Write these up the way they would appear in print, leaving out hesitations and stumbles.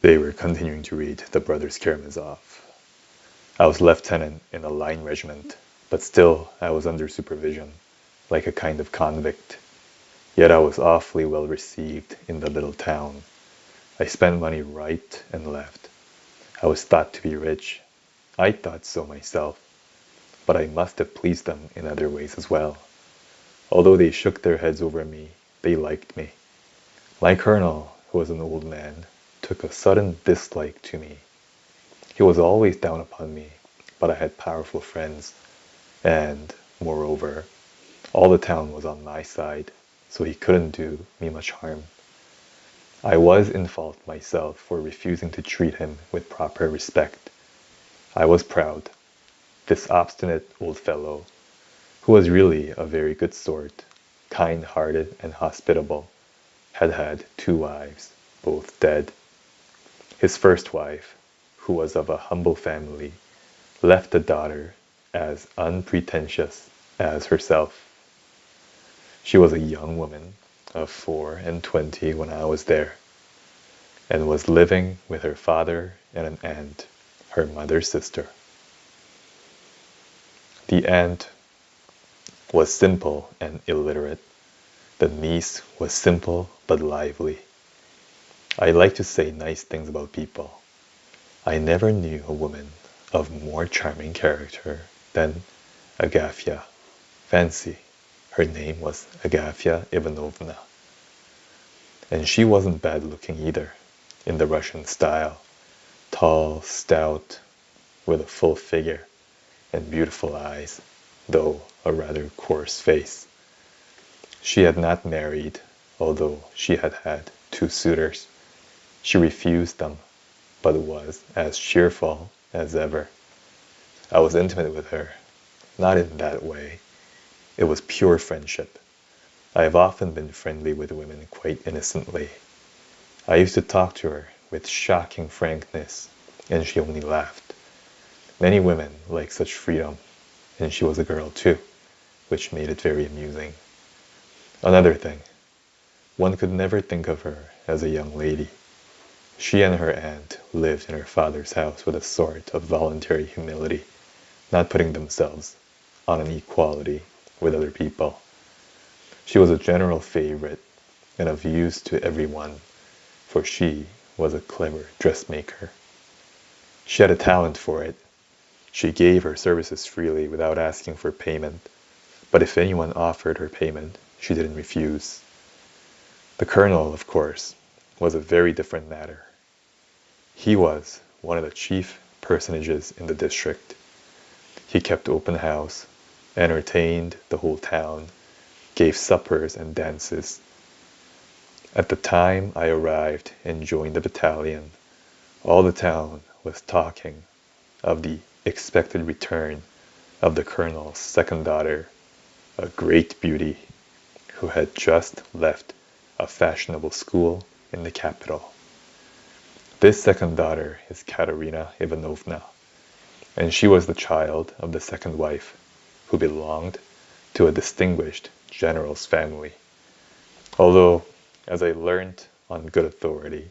They were continuing to read The Brothers Karamazov. I was lieutenant in a line regiment, but still I was under supervision, like a kind of convict. Yet I was awfully well received in the little town. I spent money right and left. I was thought to be rich. I thought so myself, but I must have pleased them in other ways as well. Although they shook their heads over me, they liked me. My colonel, who was an old man, took a sudden dislike to me. He was always down upon me, but I had powerful friends, and, moreover, all the town was on my side, so he couldn't do me much harm. I was in fault myself for refusing to treat him with proper respect. I was proud. This obstinate old fellow, who was really a very good sort, kind-hearted and hospitable, had had 2 wives, both dead. His first wife, who was of a humble family, left a daughter as unpretentious as herself. She was a young woman of 24 when I was there, and was living with her father and an aunt, her mother's sister. The aunt was simple and illiterate. The niece was simple but lively. I like to say nice things about people. I never knew a woman of more charming character than Agafya. Fancy, her name was Agafya Ivanovna. And she wasn't bad looking either, in the Russian style. Tall, stout, with a full figure and beautiful eyes, though a rather coarse face. She had not married, although she had had 2 suitors. She refused them, but was as cheerful as ever. I was intimate with her, not in that way. It was pure friendship. I have often been friendly with women quite innocently. I used to talk to her with shocking frankness, and she only laughed. Many women like such freedom, and she was a girl too, which made it very amusing. Another thing, one could never think of her as a young lady. She and her aunt lived in her father's house with a sort of voluntary humility, not putting themselves on an equality with other people. She was a general favorite and of use to everyone, for she was a clever dressmaker. She had a talent for it. She gave her services freely without asking for payment, but if anyone offered her payment, she didn't refuse. The colonel, of course, was a very different matter. He was one of the chief personages in the district. He kept open house, entertained the whole town, gave suppers and dances. At the time I arrived and joined the battalion, all the town was talking of the expected return of the colonel's second daughter, a great beauty, who had just left a fashionable school in the capital. This second daughter is Katerina Ivanovna, and she was the child of the second wife, who belonged to a distinguished general's family. Although, as I learnt on good authority,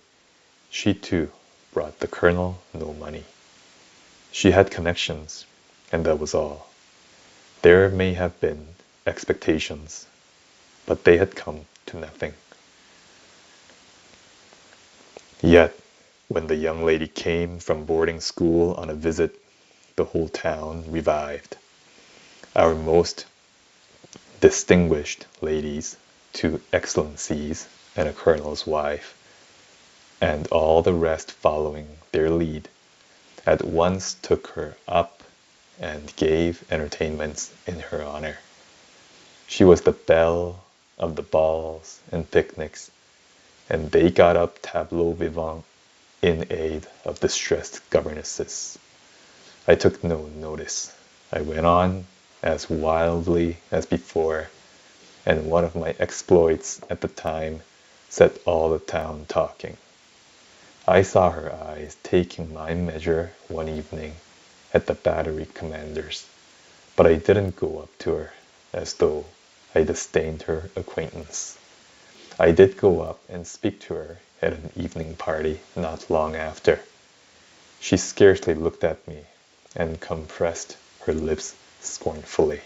she too brought the colonel no money. She had connections, and that was all. There may have been expectations, but they had come to nothing. Yet, when the young lady came from boarding school on a visit, the whole town revived. Our most distinguished ladies, 2 excellencies and a colonel's wife, and all the rest following their lead, at once took her up and gave entertainments in her honor. She was the belle of the balls and picnics, and they got up tableaux vivants in aid of distressed governesses. I took no notice. I went on as wildly as before, and one of my exploits at the time set all the town talking. I saw her eyes taking my measure one evening at the battery commander's, but I didn't go up to her as though I disdained her acquaintance. I did go up and speak to her at an evening party not long after. She scarcely looked at me and compressed her lips scornfully.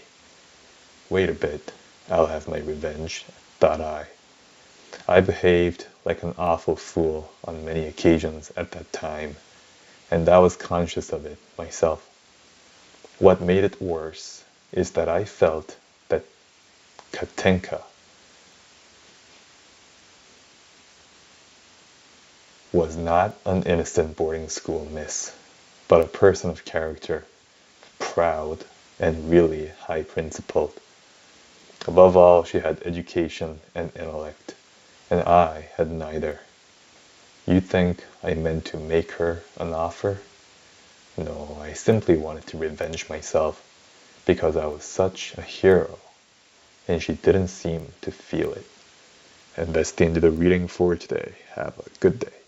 Wait a bit, I'll have my revenge, thought I. I behaved like an awful fool on many occasions at that time, and I was conscious of it myself. What made it worse is that I felt that Katenka was not an innocent boarding school miss, but a person of character, proud, and really high-principled. Above all, she had education and intellect, and I had neither. You think I meant to make her an offer? No, I simply wanted to revenge myself because I was such a hero, and she didn't seem to feel it. And that's the end of the reading for today. Have a good day.